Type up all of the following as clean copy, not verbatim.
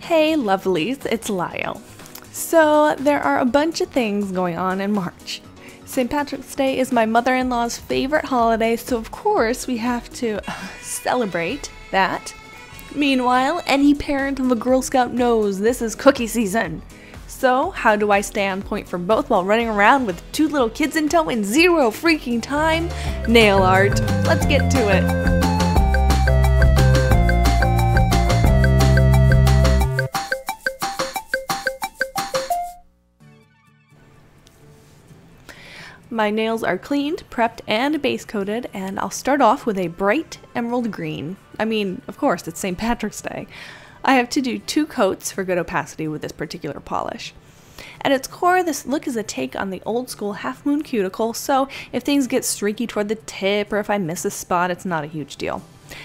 Hey lovelies, it's Lyle. So there are a bunch of things going on in March. St. Patrick's Day is my mother-in-law's favorite holiday, so of course we have to celebrate that. Meanwhile, any parent of a Girl Scout knows this is cookie season. So how do I stay on point for both while running around with two little kids in tow in zero freaking time? Nail art. Let's get to it. My nails are cleaned, prepped, and base coated, and I'll start off with a bright emerald green. I mean, of course, it's St. Patrick's Day. I have to do 2 coats for good opacity with this particular polish. At its core, this look is a take on the old school half moon cuticle, so if things get streaky toward the tip or if I miss a spot, it's not a huge deal.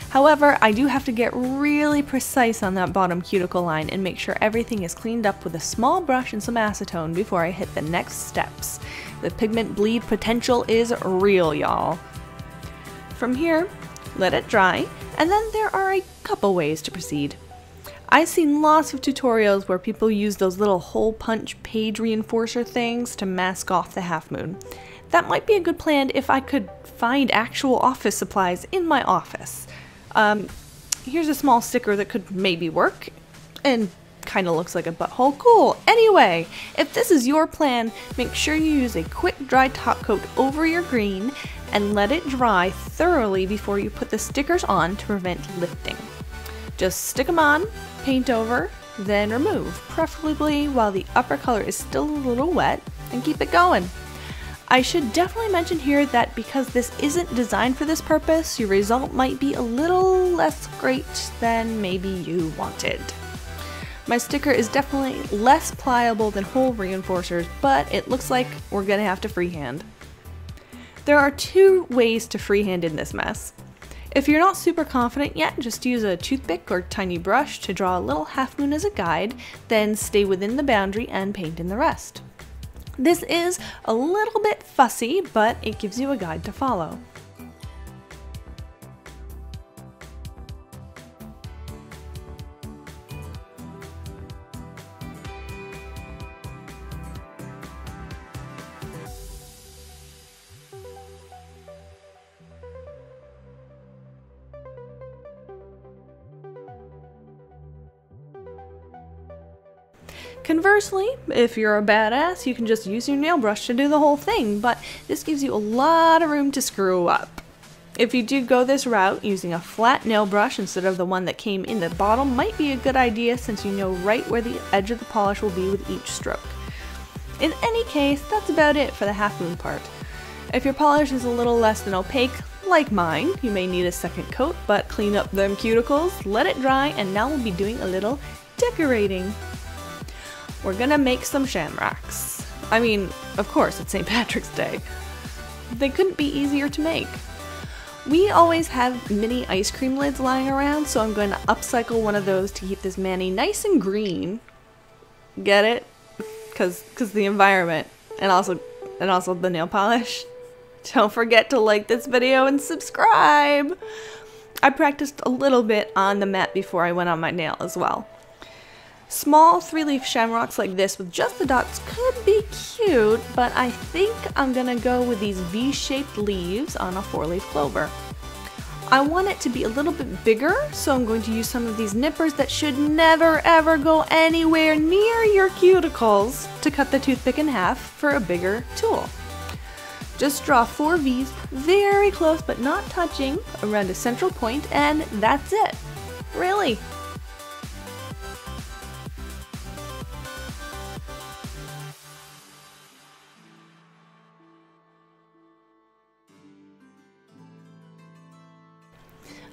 However, I do have to get really precise on that bottom cuticle line and make sure everything is cleaned up with a small brush and some acetone before I hit the next steps. The pigment bleed potential is real, y'all. From here, let it dry, and then there are a couple ways to proceed. I've seen lots of tutorials where people use those little hole punch page reinforcer things to mask off the half moon. That might be a good plan if I could find actual office supplies in my office. Here's a small sticker that could maybe work, and kind of looks like a butthole. Cool. Anyway, if this is your plan, make sure you use a quick dry top coat over your green and let it dry thoroughly before you put the stickers on to prevent lifting. Just stick them on, paint over, then remove, preferably while the upper color is still a little wet, and keep it going. I should definitely mention here that because this isn't designed for this purpose, your result might be a little less great than maybe you wanted. My sticker is definitely less pliable than hole reinforcers, but it looks like we're gonna have to freehand. There are 2 ways to freehand in this mess. If you're not super confident yet, just use a toothpick or tiny brush to draw a little half moon as a guide, then stay within the boundary and paint in the rest. This is a little bit fussy, but it gives you a guide to follow. Conversely, if you're a badass, you can just use your nail brush to do the whole thing, but this gives you a lot of room to screw up. If you do go this route, using a flat nail brush instead of the one that came in the bottle might be a good idea since you know right where the edge of the polish will be with each stroke. In any case, that's about it for the half moon part. If your polish is a little less than opaque, like mine, you may need a second coat, but clean up them cuticles, let it dry, and now we'll be doing a little decorating. We're gonna make some shamrocks. I mean, of course, it's St. Patrick's Day. They couldn't be easier to make. We always have mini ice cream lids lying around, so I'm going to upcycle one of those to keep this mani nice and green. Get it? Cause the environment, and also the nail polish. Don't forget to like this video and subscribe! I practiced a little bit on the mat before I went on my nail as well. Small 3-leaf shamrocks like this with just the dots could be cute, but I think I'm gonna go with these V-shaped leaves on a 4-leaf clover. I want it to be a little bit bigger, so I'm going to use some of these nippers that should never ever go anywhere near your cuticles to cut the toothpick in half for a bigger tool. Just draw 4 V's very close but not touching around a central point, and that's it. Really.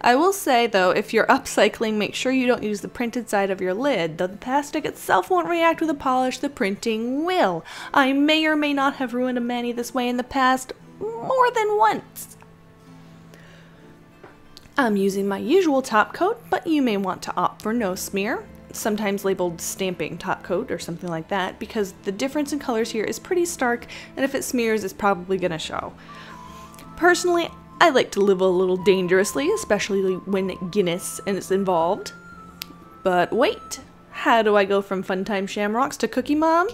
I will say though, if you're upcycling, make sure you don't use the printed side of your lid. Though the plastic itself won't react with the polish, the printing will. I may or may not have ruined a mani this way in the past more than once. I'm using my usual top coat, but you may want to opt for no smear, sometimes labeled stamping top coat or something like that, because the difference in colors here is pretty stark, and if it smears, it's probably gonna show. Personally, I like to live a little dangerously, especially when Guinness is involved. But wait, How do I go from Funtime Shamrocks to Cookie Mom?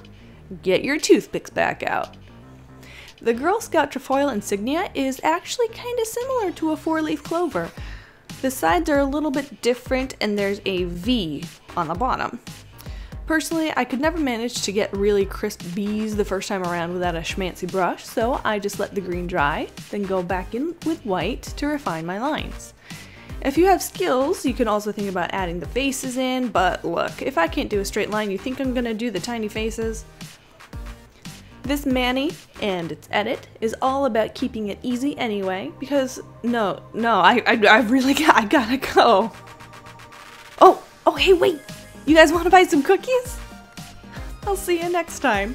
Get your toothpicks back out. The Girl Scout trefoil insignia is actually kind of similar to a 4-leaf clover. The sides are a little bit different and there's a V on the bottom. Personally, I could never manage to get really crisp B's the first time around without a schmancy brush, so I just let the green dry, then go back in with white to refine my lines. If you have skills, you can also think about adding the faces in, but look, if I can't do a straight line, you think I'm gonna do the tiny faces? This mani and its edit is all about keeping it easy anyway, because I really gotta go. Oh, hey, wait! You guys want to buy some cookies? I'll see you next time.